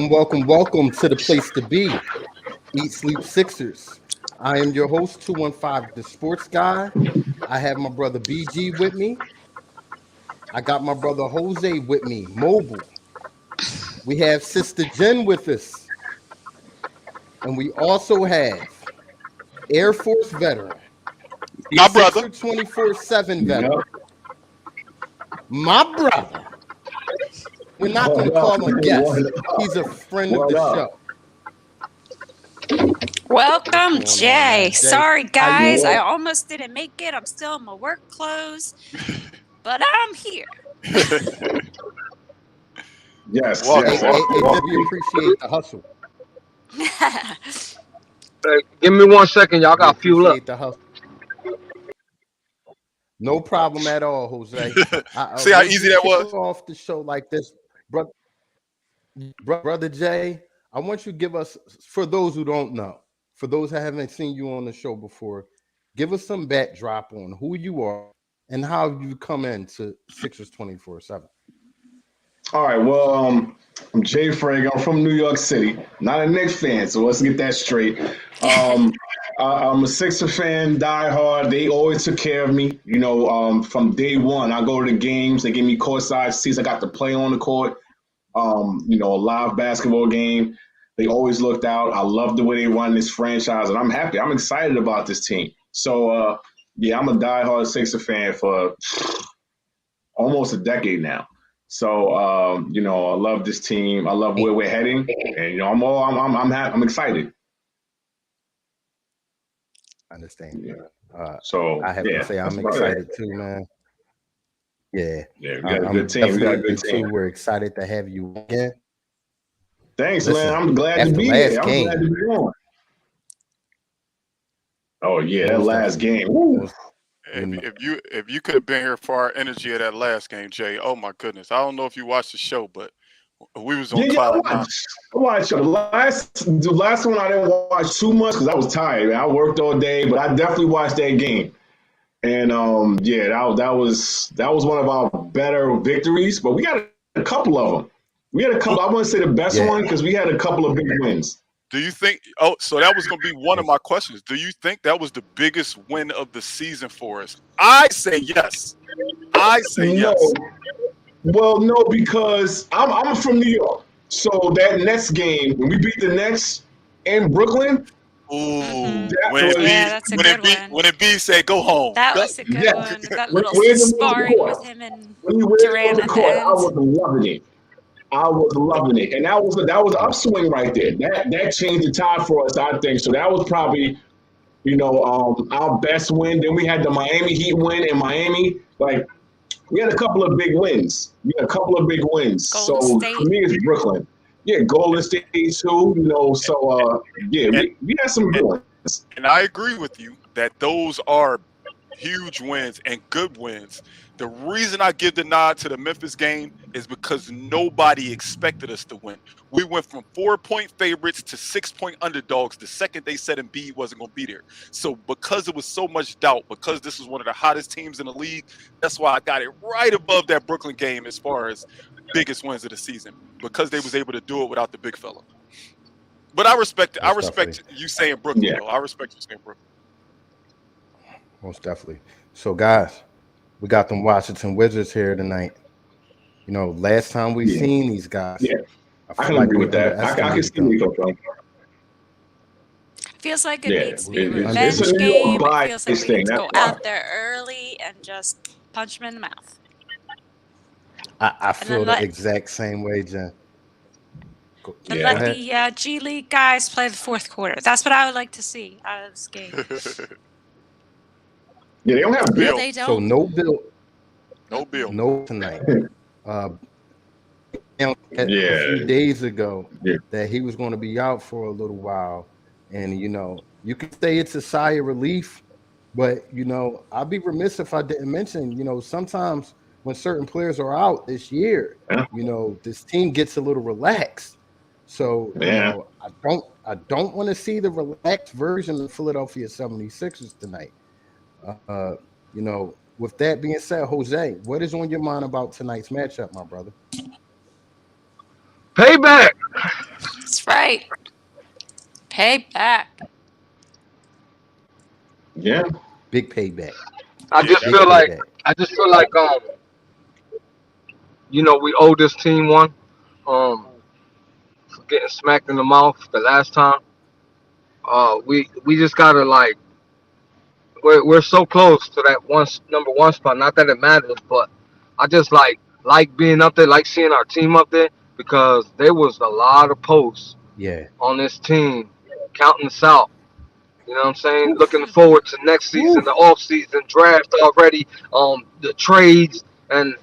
Welcome to the place to be. Eat, Sleep, Sixers. I am your host, 215, the sports guy. I have my brother BG with me. I got my brother Jose with me, mobile. We have Sister Jen with us. And we also have Air Force veteran, My brother. Sixer 24/7 Yep. veteran, my brother. We're not going to What up? call him a guest. What up? He's a friend of What the up? show. Welcome, What's going on, man? Jay. Sorry, how you guys. I doing? almost didn't make it. I'm still in my work clothes, but I'm here. Yes, Welcome, yes. Hey, welcome. we appreciate the hustle. Hey, give me 1 second, y'all. We Got fuel up. appreciate the hustle. No problem at all, Jose. See how We'll easy just that kick was? off the show like this, brother Jay. I want you to give us, for those who don't know, for those that haven't seen you on the show before, give us some backdrop on who you are and how you come into Sixers 24/7. All right. Well, I'm Jay Frank. I'm from New York City. Not a Knicks fan, so let's get that straight. I'm a Sixer fan, die hard. They always took care of me. From day one, I go to the games. They give me courtside seats. I got to play on the court. A live basketball game. They always looked out. I love the way they run this franchise, and I'm happy. I'm excited about this team. So, I'm a diehard Sixer fan for almost a decade now. So, I love this team. I love where we're heading, and I'm excited. I understand. Yeah. So, I have to say I'm that's about it. excited too, man. Yeah, Yeah, we got a I'm good team. We got a definitely good team. too. We're excited to have you again. Thanks, Listen, man. I'm glad to after be last here. I'm game- glad to be on. Oh yeah, that Most last definitely. game. Woo. Most- If you could have been here for our energy of that last game, Jay. Oh my goodness. I don't know if you watched the show, but we was on Yeah, I cloud nine. watched the last one. I didn't watch too much because I was tired. I worked all day, but I definitely watched that game. And that was one of our better victories. But we got a couple of them. We had a couple. I want to say the best one because we had a couple of big wins. Do you think so that was gonna be one of my questions. Do you think that was the biggest win of the season for us? I say yes. I say No, yes. well, no, because I'm from New York. So that Nets game when we beat the Nets in Brooklyn. Ooh, That when was- it Yeah, that's a good one. when it be said go home. That was a good Yeah. one. That When- little when in the sparring court. with him and When you were Durant on the at the court, I end. was loving it. I was loving it, and that was an upswing right there. That changed the tide for us, I think. So that was probably, our best win. Then we had the Miami Heat win in Miami. Like we had a couple of big wins. Golden So State. for me, it's Brooklyn. Yeah, Golden State too. We had some good ones. And I agree with you that those are huge wins and good wins. The reason I give the nod to the Memphis game is because nobody expected us to win. We went from 4-point favorites to 6-point underdogs the second they said Embiid wasn't going to be there. So because it was so much doubt, because this was one of the hottest teams in the league, that's why I got it right above that Brooklyn game as far as biggest wins of the season, because they was able to do it without the big fella. But I respect you saying Brooklyn, Yeah. though. I respect you saying Brooklyn. Most definitely. So, guys, we got them Washington Wizards here tonight. Last time we Yeah. seen these guys, Yeah, I I feel can like agree we with that. I can underestimated see them. where you come from. Feels like it Yeah, needs to be a it's revenge a New game. York It bias feels like we thing. need to That's go why. out there early and just punch him in the mouth. I feel then the let- exact same way, Jen. And Yeah. let the G League guys play the fourth quarter. That's what I would like to see out of this game. Yeah, they don't have Bill. Bill. They So don't. no Bill, No Bill. no tonight. A Yeah. few days ago Yeah. that he was going to be out for a little while, and you can say it's a sigh of relief, but I'd be remiss if I didn't mention, sometimes when certain players are out this year, Yeah. this team gets a little relaxed. So Yeah. I don't want to see the relaxed version of Philadelphia 76ers tonight. With that being said, Jose, what is on your mind about tonight's matchup, my brother? Payback. That's right. Payback. Yeah. Big payback. I just Big feel like payback. we owe this team one. For getting smacked in the mouth the last time. We just gotta we're so close to that number one spot. Not that it matters, but I just like being up there, like seeing our team up there because there was a lot of posts Yeah. on this team counting us out. You know what I'm saying? Oof. Looking forward to next season, the off season draft already, the trades, and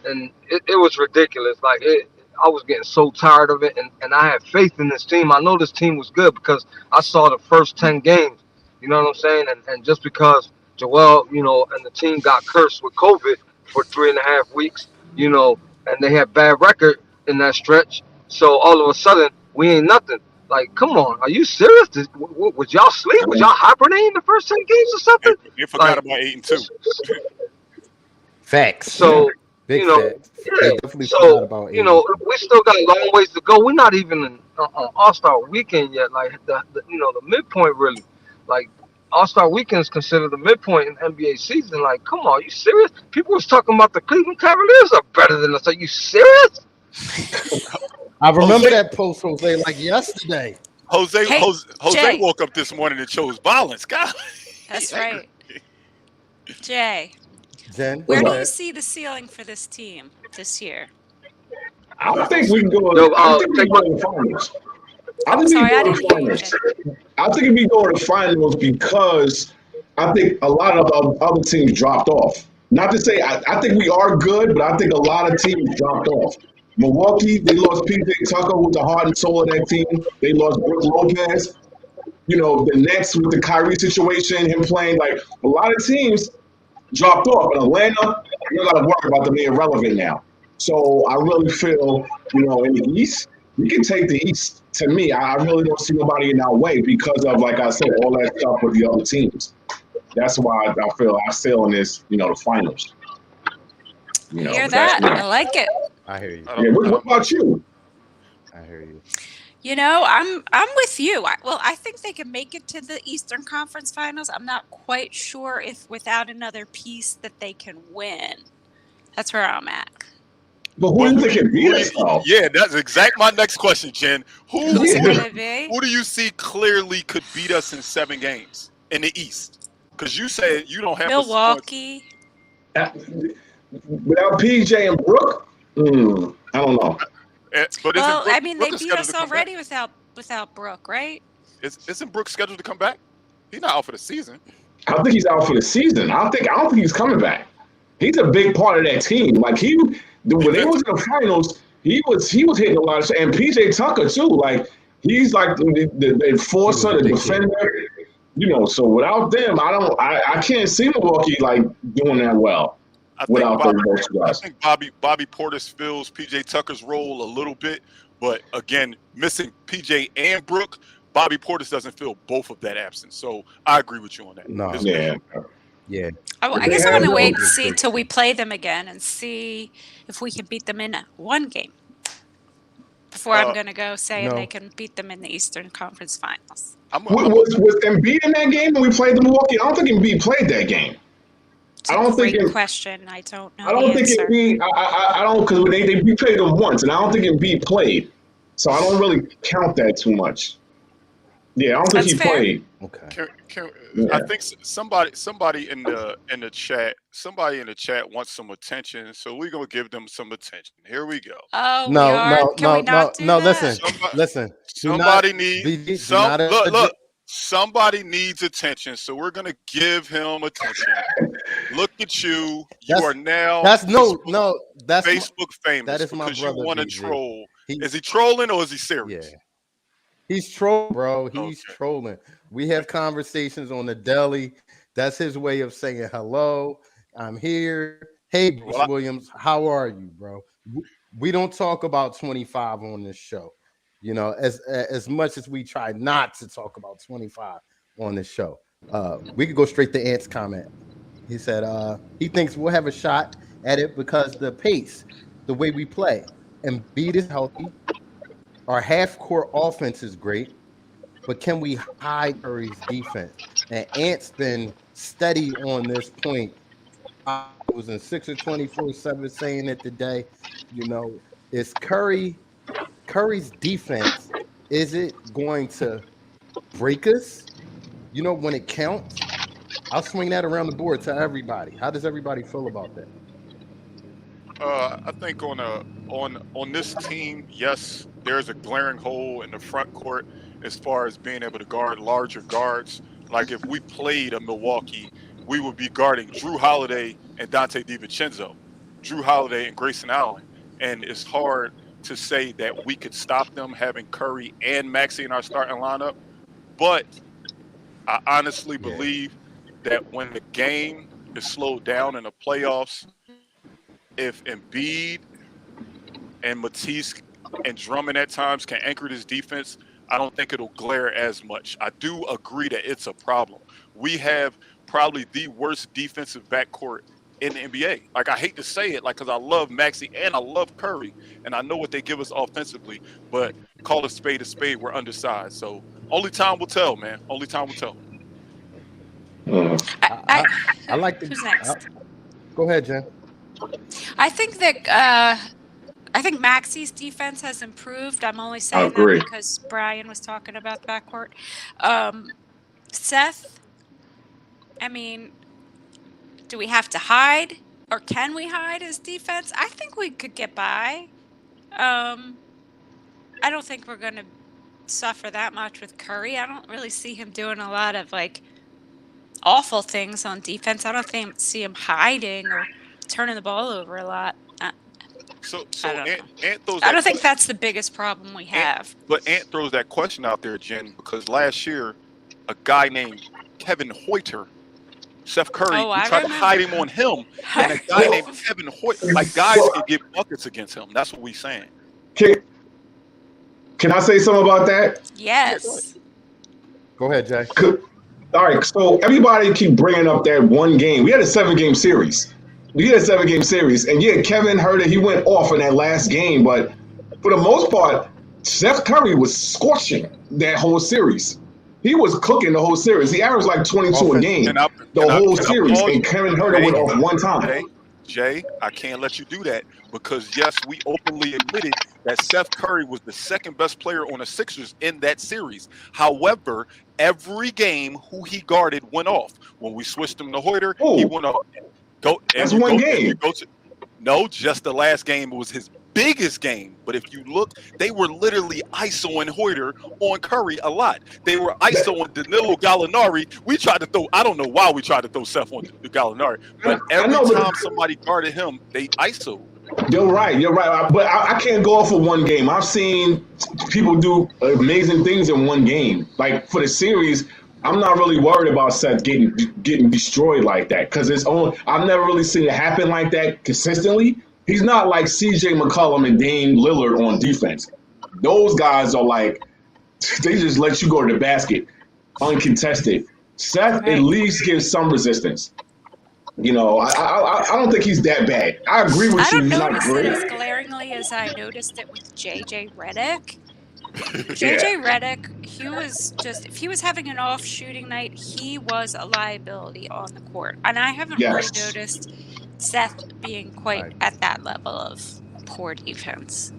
it was ridiculous. I was getting so tired of it, and I had faith in this team. I know this team was good because I saw the first 10 games. You know what I'm saying? And just because Joel, and the team got cursed with COVID for 3.5 weeks, and they had bad record in that stretch, so all of a sudden we ain't nothing. Like, come on, are you serious? Was y'all sleep? Was y'all hibernating the first 10 games or something? They forgot Like, about 8-2. Facts. So, Big you know, facts. They yeah. definitely forgot about We AEW. still got a long ways to go. We're not even on All-Star Weekend yet. Like the midpoint really. Like All-Star Weekend is considered the midpoint in NBA season. Like, come on, you serious? People was talking about the Cleveland Cavaliers are better than us. Are you serious? I remember Jose- that post, Jose, like yesterday. Jose Hey, Jose Jay. woke up this morning and chose violence. God, That's right. Jay, Jen, where go do you ahead. see the ceiling for this team this year? I think we can go. Yo, I think we take can go to the finals. I I'm think we sorry, I can go didn't to the hear you, finals. Jay. I think if we go to the finals because I think a lot of other teams dropped off. Not to say I think we are good, but I think a lot of teams dropped off. Milwaukee, they lost PJ Tucker, who's the heart and soul of that team. They lost Brook Lopez. The Nets with the Kyrie situation, him playing like a lot of teams dropped off. But Atlanta, you don't got to worry about them being relevant now. So I really feel, in the East, we can take the East. To me, I really don't see nobody in our way because of, like I said, all that stuff with the other teams. That's why I feel I still in this, the finals. I hear But that's that. me. I like it. I hear you. Yeah, what about you? I hear you. I'm with you. I think they can make it to the Eastern Conference Finals. I'm not quite sure if without another piece that they can win. That's where I'm at. But who do you think can beat us, though? Yeah, that's exact my next question, Jen. Who's it gonna be? Who do you see clearly could beat us in 7 games in the East? Because you said you don't have Milwaukee. Without PJ and Brook, I don't know. But Well, I Brook mean, they is beat scheduled us to come back? already without Brooke, right? Isn't Brook scheduled to come back? He's not out for the season. I think he's out for the season. I don't think he's coming back. He's a big part of that team. Like when they was in the finals, he was hitting a lot of shit. And PJ Tucker too. Like he's like the enforcer, the defender. So without them, I can't see Milwaukee like doing that well without those guys. I think Bobby Portis fills PJ Tucker's role a little bit, but again, missing PJ and Brook, Bobby Portis doesn't fill both of that absence. So I agree with you on that. No. Yeah. I guess I'm gonna wait and see till we play them again and see if we can beat them in one game before I'm gonna go saying they can beat them in the Eastern Conference Finals. Was Embiid in that game when we played the Milwaukee? I don't think Embiid played that game. It's a great question. I don't know. I don't think Embiid. I don't because we played them once, and I don't think Embiid played. So I don't really count that too much. Yeah, I don't think he played. Okay. I think somebody in the chat wants some attention, so we're gonna give them some attention. Here we go. Oh, no. Listen. Somebody needs attention, so we're gonna give him attention. Look at you. You are now that's Facebook famous. That is my because brother. You want to troll. Is he trolling or is he serious? Yeah. He's trolling, bro. He's trolling. We have conversations on the deli. That's his way of saying hello. I'm here. Hey, Bruce Williams, how are you, bro? We don't talk about 25 on this show. As much as we try not to talk about 25 on this show. We could go straight to Ant's comment. He said he thinks we'll have a shot at it because the pace, the way we play, and Embiid is healthy. Our half-court offense is great, but can we hide Curry's defense? And Ant's been steady on this point. I was in 6 or 24/7 saying it today. You know, is Curry's defense, is it going to break us? You know, when it counts? I'll swing that around the board to everybody. How does everybody feel about that? I think on this team, yes, there's a glaring hole in the front court as far as being able to guard larger guards. Like if we played a Milwaukee, we would be guarding Drew Holiday and Dante DiVincenzo, Drew Holiday and Grayson Allen, and it's hard to say that we could stop them having Curry and Maxey in our starting lineup. But I honestly believe that when the game is slowed down in the playoffs, if Embiid and Matisse and Drummond at times can anchor this defense, I don't think it'll glare as much. I do agree that it's a problem. We have probably the worst defensive backcourt in the NBA. Like, I hate to say it, like, because I love Maxey and I love Curry, and I know what they give us offensively, but call a spade, we're undersized. So only time will tell, man. Only time will tell. I like the. Who's next? Go ahead, Jen. I think that I think Maxey's defense has improved. I'm only saying that because Brian was talking about the backcourt. Seth, I mean, do we have to hide or can we hide his defense? I think we could get by. I don't think we're going to suffer that much with Curry. I don't really see him doing a lot of like awful things on defense. I don't see him hiding or turning the ball over a lot. So Ant throws I don't think that's the biggest problem we have. But Ant throws that question out there, Jen, because last year, a guy named Kevin Hoyter, Seth Curry, we tried to hide him on him, and a guy named Kevin Hoyter, like guys could get buckets against him. That's what we saying. Can I say something about that? Yes. Go ahead, Jay. All right, so everybody keep bringing up that one game. We had a 7-game series. And yeah, Kevin Huerter, he went off in that last game, but for the most part, Seth Curry was scorching that whole series. He was cooking the whole series. He averaged like 22 a game the whole series, and Kevin Huerter went off one time. Jay, I can't let you do that because, yes, we openly admitted that Seth Curry was the second best player on the Sixers in that series. However, every game who he guarded went off. When we switched him to Hoyter, he went off. That's one game. No, just the last game was his biggest game. But if you look, they were literally ISOing Hoyter on Curry a lot. They were ISOing Danilo Gallinari. We tried to throw, I don't know why we tried to throw Seth on Gallinari, but every time somebody guarded him, they ISO'd. You're right. But I can't go off of one game. I've seen people do amazing things in one game. Like for the series, I'm not really worried about Seth getting destroyed like that because I've never really seen it happen like that consistently. He's not like CJ McCollum and Dame Lillard on defense. Those guys are like, they just let you go to the basket uncontested. Seth at least gives some resistance. You know, I don't think he's that bad. I agree with you. He's not great. I don't notice it as glaringly as I noticed it with JJ Redick. JJ Redick, he was just, if he was having an off shooting night, he was a liability on the court. And I haven't really noticed Seth being quite at that level of poor defense.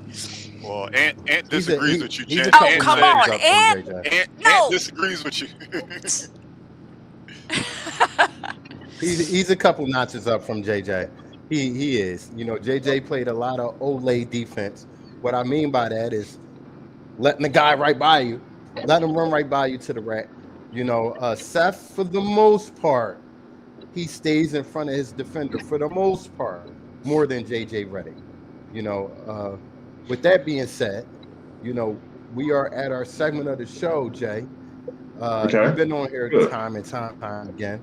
Well, Ant disagrees with you, Jen. Oh, come on, Ant! Ant disagrees with you. He's a couple notches up from JJ. He is. You know, JJ played a lot of Olay defense. What I mean by that is letting the guy right by you, let him run right by you to the rack. You know, Seth, for the most part, he stays in front of his defender for the most part, more than JJ Redick. You know, with that being said, you know, we are at our segment of the show, Jay. You've been on here time and time again,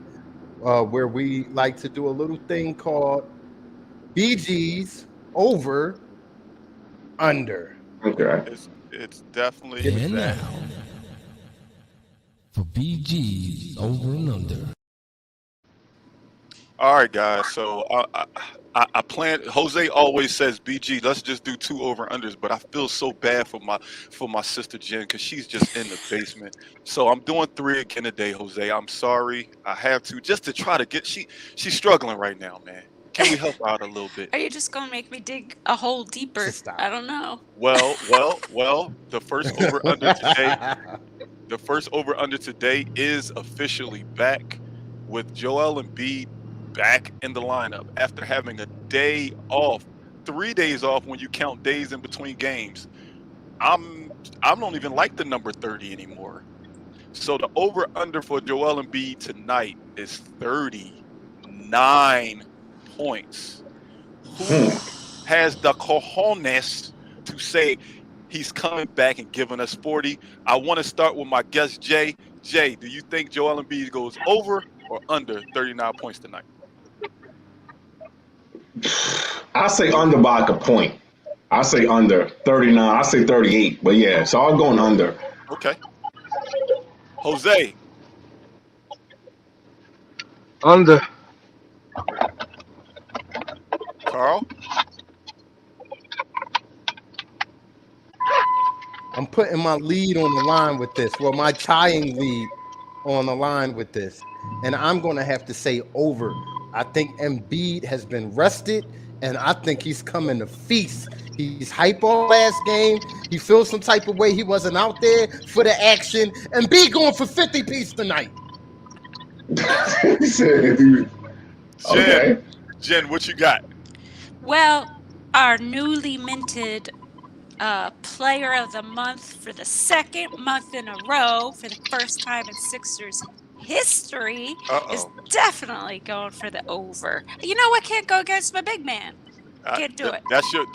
where we like to do a little thing called BG's over under. Okay. It's definitely and now for BG's over and under. All right, guys. So I plan. Jose always says, "BG, let's just do 2 over-unders." But I feel so bad for my sister Jen because she's just in the basement. So I'm doing 3 again today, Jose. I'm sorry. I have to just to try to get. She's struggling right now, man. Can we help her out a little bit? Are you just gonna make me dig a hole deeper? Just stop. I don't know. Well. The first over under today is officially back with Joel Embiid back in the lineup after having a day off, 3 days off when you count days in between games. I'm I don't even like the number 30 anymore. So the over under for Joel Embiid tonight is 39 points. Who has the cojones to say he's coming back and giving us 40? I want to start with my guest, Jay. Jay, do you think Joel Embiid goes over or under 39 points tonight? I say under by like a point. I say under 39. I say 38. But yeah, so I'm going under. Okay. Jose, Under. Carl, I'm putting my lead on the line with this. Well, my tying lead on the line with this. And I'm going to have to say over. I think Embiid has been rested, and I think he's coming to feast. He's hype on last game. He feels some type of way he wasn't out there for the action. Embiid going for 50 piece tonight. He said, dude. Jen, Okay. Jen, what you got? Well, our newly minted player of the month for the second month in a row for the first time in Sixers history is Uh-oh. definitely going for the over. You know what? Can't go against my big man. Can't do it. That's Can't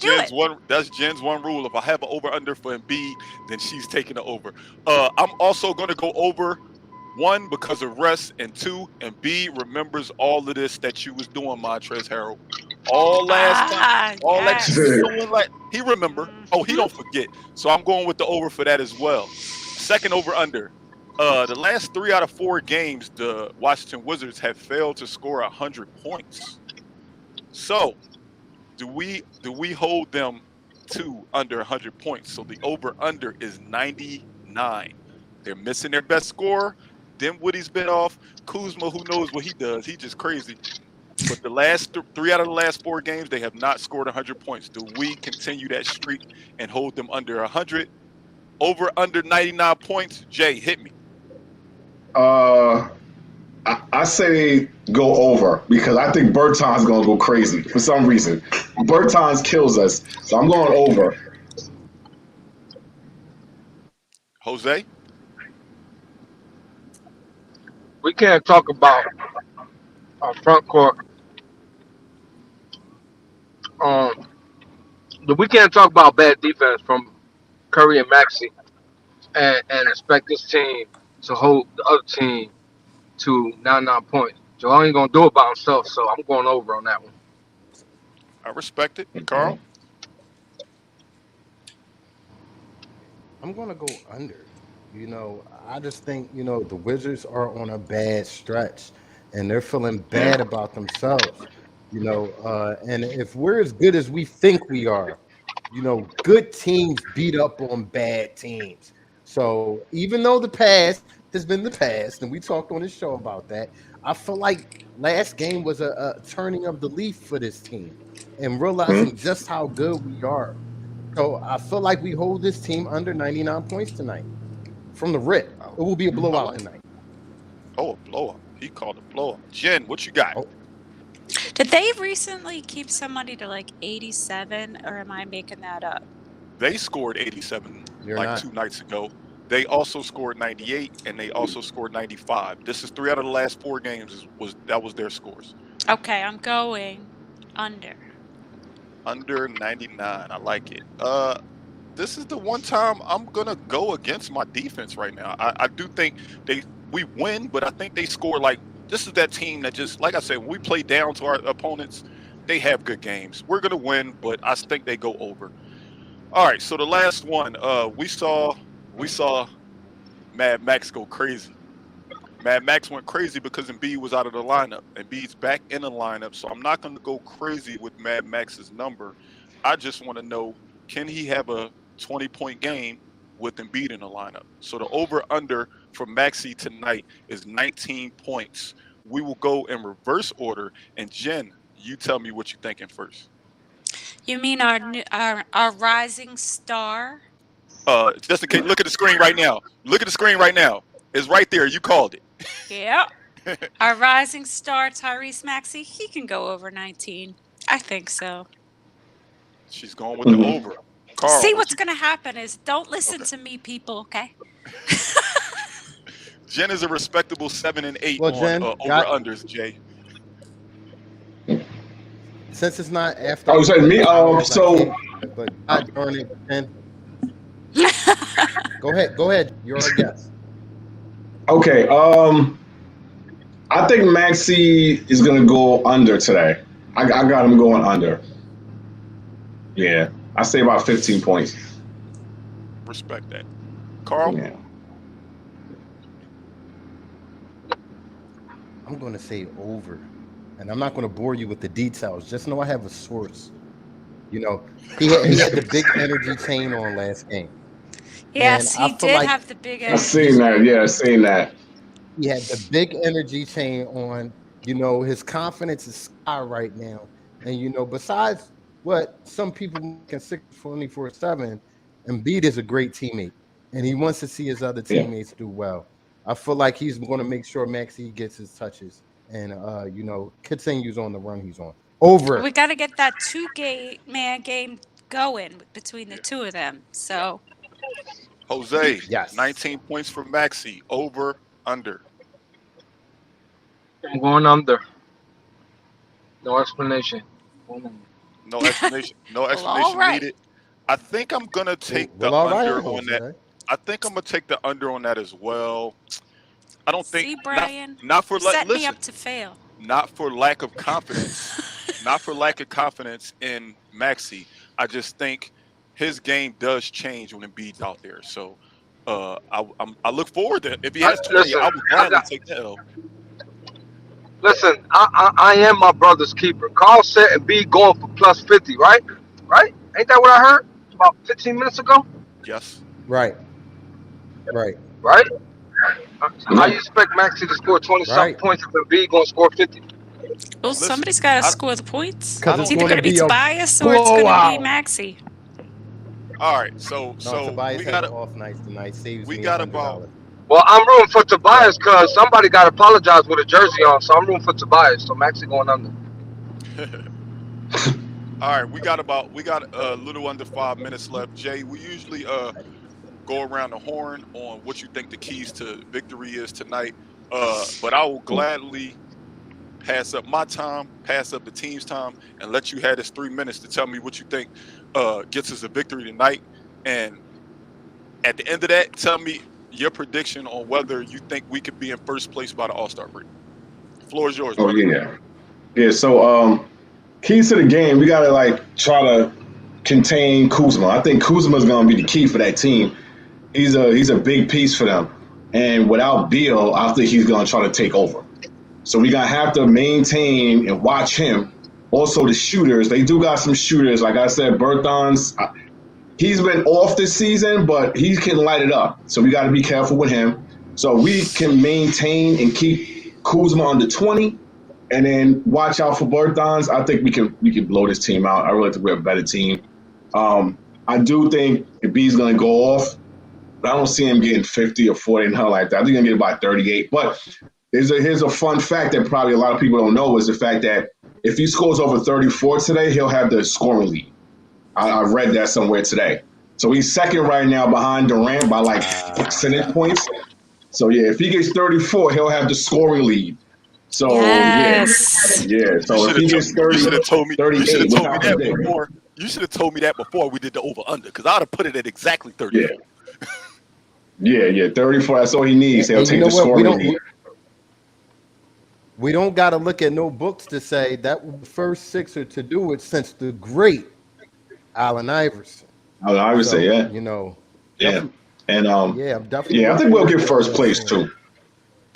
do Jen's it. one rule. If I have an over under for Embiid, then she's taking the over. I'm also going to go over, 1 because of rest, and 2, Embiid remembers all of this that you was doing, Montrezl Harrell. All last time, all that Yes. you was doing, like he remember. Oh, he Mhm. don't forget. So I'm going with the over for that as well. Second over under. The last 3 out of 4 games, the Washington Wizards have failed to score 100 points. So do we hold them to under 100 points? So the over under is 99. They're missing their best scorer. Dinwiddie's been off. Kuzma, who knows what he does? He's just crazy. But the last 3 out of the last 4 games, they have not scored 100 points. Do we continue that streak and hold them under 100? Over under 99 points. Jay, hit me. I say go over because I think Bertans gonna go crazy for some reason. Bertans kills us, so I'm going over. Jose? We can't talk about our front court. Um, we can't talk about bad defense from Curry and Maxey and expect this team to hold the other team to 99 points. Joel ain't gonna do it by himself, so I'm going over on that one. I respect it. Carl? I'm going to go under. I just think, the Wizards are on a bad stretch and they're feeling bad about themselves, and if we're as good as we think we are, good teams beat up on bad teams. So even though the past has been the past, and we talked on this show about that, I feel like last game was a turning of the leaf for this team and realizing just how good we are. So I feel like we hold this team under 99 points tonight. From the rip, it will be a blowout tonight. Oh, a blowout. He called a blowout. Jen, what you got? Oh. Did they recently keep somebody to like 87, or am I making that up? They scored 87 You're like not. 2 nights ago. They also scored 98 and they also scored 95. This is 3 out of the last 4 games that was their scores. Okay, I'm going under. Under 99. I like it. This is the one time I'm gonna go against my defense right now. I do think we win, but I think they score like this is that team that just like I said, when we play down to our opponents, they have good games. We're gonna win, but I think they go over. All right, so the last one, we saw Mad Max go crazy. Mad Max went crazy because Embiid was out of the lineup. Embiid's back in the lineup, so I'm not going to go crazy with Mad Max's number. I just want to know, can he have a 20-point game with Embiid in the lineup? So the over/under for Maxey tonight is 19 points. We will go in reverse order, and Jen, you tell me what you're thinking first. You mean our rising star? Just in case, look at the screen right now. Look at the screen right now. It's right there. You called it. Yep. Our rising star, Tyrese Maxey, he can go over 19. I think so. She's going with the over. Carl, See, what's going to happen is don't listen to me, people, okay? Jen is a respectable 7 and 8 Well, on Jen, over-unders, Jay. Since it's not after. Oh, you said me? So. But God darn it, Jen. Go ahead. You're our guest. Okay. I think Maxey is gonna go under today. I got him going under. Yeah, I say about 15 points. Respect that. Carl? Yeah. I'm going to say over, and I'm not going to bore you with the details. Just know I have a source. You know, he had the big energy chain on last game. Yes, And he did have the big I energy. seen that. Yeah, I seen that. He had the big energy chain on. You know, his confidence is sky right now. And, you know, besides what some people can 24/7, Embiid is a great teammate, and he wants to see his other teammates do well. I feel like he's going to make sure Maxey gets his touches and, you know, continues on the run he's on. Over. We got to get that two-man game going between the two of them. So, Jose, Yes. 19 points for Maxey. Over, under. I'm going under. No explanation. No explanation. No Well, explanation all right. needed. I think I'm going to take the Well, all right, under on Jose. that. I think I'm going to take the under on that as well. I don't think. see, Brian, Not for set me listen. up to fail. Not for lack of confidence. Not for lack of confidence in Maxey. I just think his game does change when Embiid's out there. So I look forward to it. If he has 20, Listen, I would gladly take that L. Listen, I am my brother's keeper. Carl said Embiid going for plus 50, right? Right? Ain't that what I heard about 15 minutes ago? Yes. Right. Right? Mm-hmm. How you expect Maxey to score 20-something Right. points if Embiid going to score 50? Well, Listen, somebody's got to I- score the points. Because It's it's either going going to to be be a Tobias or it's going to be blowout. Maxey. All right. So Tobias we had got an off night tonight. Saves we me got $100. about- Well, I'm rooting for Tobias because somebody got to apologize with a jersey on, so I'm rooting for Tobias. So Maxey going under. All right, we got a little under 5 minutes left. Jay, we usually go around the horn on what you think the keys to victory is tonight. But I will gladly pass up my time, pass up the team's time, and let you have this 3 minutes to tell me what you think gets us a victory tonight. And at the end of that, tell me your prediction on whether you think we could be in first place by the All-Star break. The floor is yours. Oh brother. yeah. So keys to the game, we gotta try to contain Kuzma. I think Kuzma is gonna be the key for that team. He's a big piece for them. And without Beal, I think he's gonna try to take over. So we gonna have to maintain and watch him. Also the shooters, they do got some shooters. Like I said, Bertans, he's been off this season, but he can light it up. So we gotta be careful with him. So we can maintain and keep Kuzma under 20. And then watch out for Bertans. I think we can blow this team out. I really think we're a better team. I do think Embiid's going to go off, but I don't see him getting 50 or 40 and hell like that. I think he's going to get about 38. But here's a fun fact that probably a lot of people don't know is the fact that if he scores over 34 today, he'll have the scoring lead. I read that somewhere today. So he's second right now behind Durant by percentage points. So yeah, if he gets 34, he'll have the scoring lead. So Yes. yeah. So if he gets 30, you should have told me 38, you should have told me without that prediction. before. You should have told me that before we did the over under, because I'd have put it at exactly 34. Yeah, 34. That's all he needs. He'll And take you know the what? scoring lead. We don't got to look at no books to say that was the first Sixer to do it since the great Allen Iverson. I would say, yeah. You know. Yeah. And Yeah, I'm definitely. yeah, I think we'll get first place too.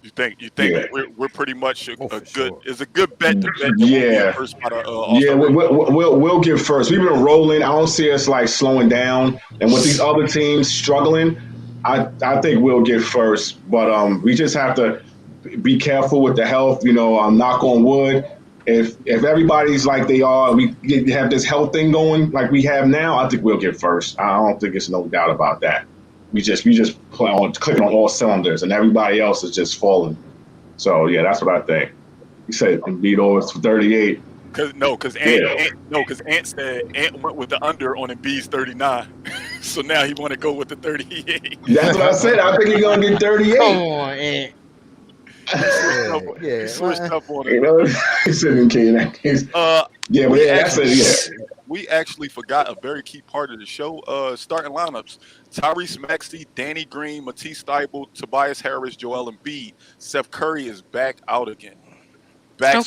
You think Yeah. we're pretty much a for good sure. it's a good bet to bet that we'll get Yeah. first by the Yeah, All-Star break. we'll get first. We've been rolling. I don't see us like slowing down. And with these other teams struggling, I think we'll get first. But we just have to be careful with the health. Knock on wood. If everybody's like they are, have this health thing going like we have now. I think we'll get first. I don't think it's no doubt about that. We just play on clicking on all cylinders, and everybody else is just falling. So yeah, that's what I think. He said Embiid over 38. Because Ant said Ant went with the under on Embiid's 39, so now he want to go with the 38. That's what I said. I think he's gonna get 38. Come on, Ant. He switched up on it. You know, he said in that case. Yeah, but that's it. Yeah. We actually forgot a very key part of the show. Starting lineups: Tyrese Maxey, Danny Green, Matisse Thybulle, Tobias Harris, Joel Embiid. Seth Curry is back out again. Back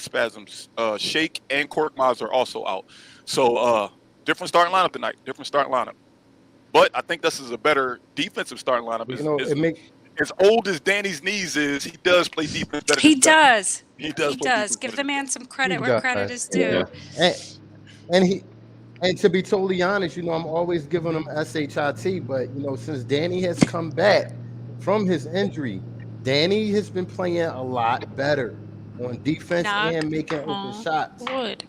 spasms. Shake and Korkmaz are also out. So different starting lineup tonight. Different starting lineup. But I think this is a better defensive starting lineup. It makes As old as Danny's knees is, he does play defense better. He does. He does. Give the man some credit where credit is due. Yeah. And to be totally honest, I'm always giving him SHIT, but since Danny has come back from his injury, Danny has been playing a lot better on defense and making open shots. Wood.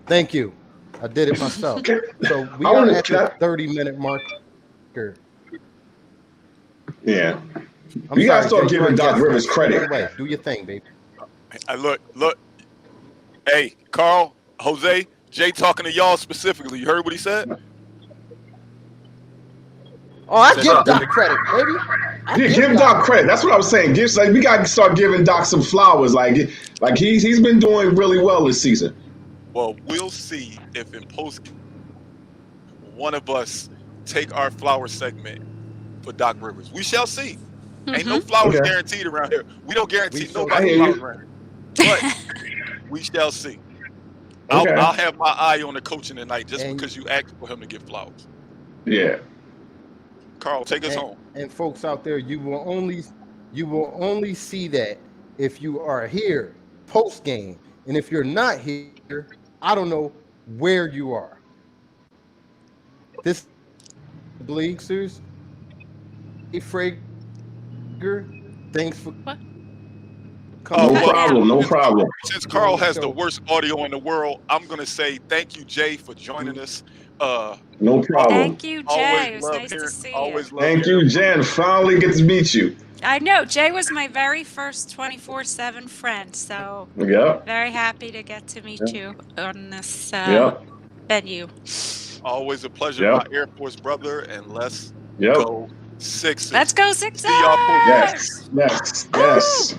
Thank you. I did it myself. So we are at the 30-minute marker. Yeah. You gotta start giving Doc Rivers credit. Anyway, do your thing, baby. Look. Hey, Carl, Jose, Jay talking to y'all specifically. You heard what he said? Oh, I give Doc credit, baby. Yeah, give Doc credit. That's what I was saying. We gotta start giving Doc some flowers. Like he's been doing really well this season. Well, we'll see if in post one of us take our flower segment for Doc Rivers. We shall see. Ain't no flowers guaranteed around here. We don't guarantee nobody flowers around here. But we shall see. I'll have my eye on the coaching tonight just because you asked for him to get flowers. Yeah. Carl, take us home. And folks out there, you will only see that if you are here post game. And if you're not here, I don't know where you are. This Bleaksers, Frager, thanks for coming. No problem. Since Carl has the worst audio in the world, I'm going to say thank you, Jay, for joining us. No problem. Thank you, Jay. It was nice to see you. Thank you, Jen. Finally get to meet you. I know. Jay was my very first 24/7 friend, so very happy to get to meet you on this venue. Always a pleasure, my Air Force brother, and let's go Sixers. Let's go Sixers! See y'all. Yes.